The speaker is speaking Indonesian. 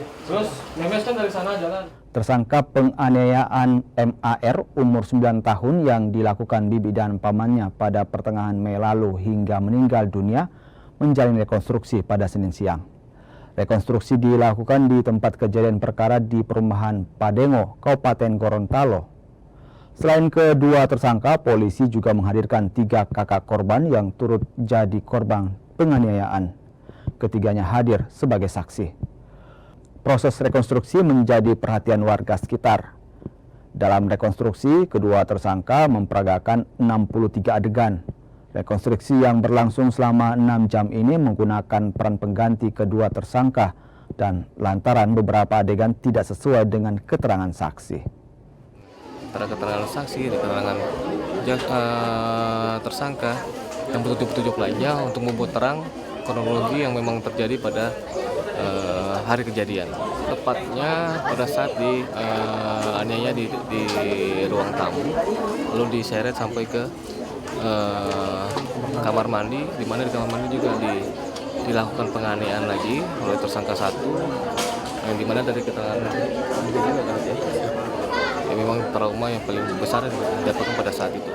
Terus memes kan dari sana jalan. Tersangka penganiayaan MAR umur 9 tahun yang dilakukan bibi dan pamannya pada pertengahan Mei lalu hingga meninggal dunia menjalani rekonstruksi pada Senin siang. Rekonstruksi dilakukan di tempat kejadian perkara di perumahan Padengo, Kabupaten Gorontalo. Selain kedua tersangka, polisi juga menghadirkan 3 kakak korban yang turut jadi korban penganiayaan. Ketiganya hadir sebagai saksi. Proses rekonstruksi menjadi perhatian warga sekitar. Dalam rekonstruksi, kedua tersangka memperagakan 63 adegan. Rekonstruksi yang berlangsung selama 6 jam ini menggunakan peran pengganti kedua tersangka dan lantaran beberapa adegan tidak sesuai dengan keterangan saksi. Antara keterangan saksi dan keterangan tersangka yang petunjuk-petunjuk lainnya untuk membuat terang kronologi yang memang terjadi pada hari kejadian. Tepatnya pada saat aniaya di ruang tamu, lalu diseret sampai ke kamar mandi, di mana di kamar mandi juga dilakukan penganiayaan lagi oleh tersangka 1, yang dimana dari keterangan ya memang trauma yang paling besar yang didapatkan pada saat itu.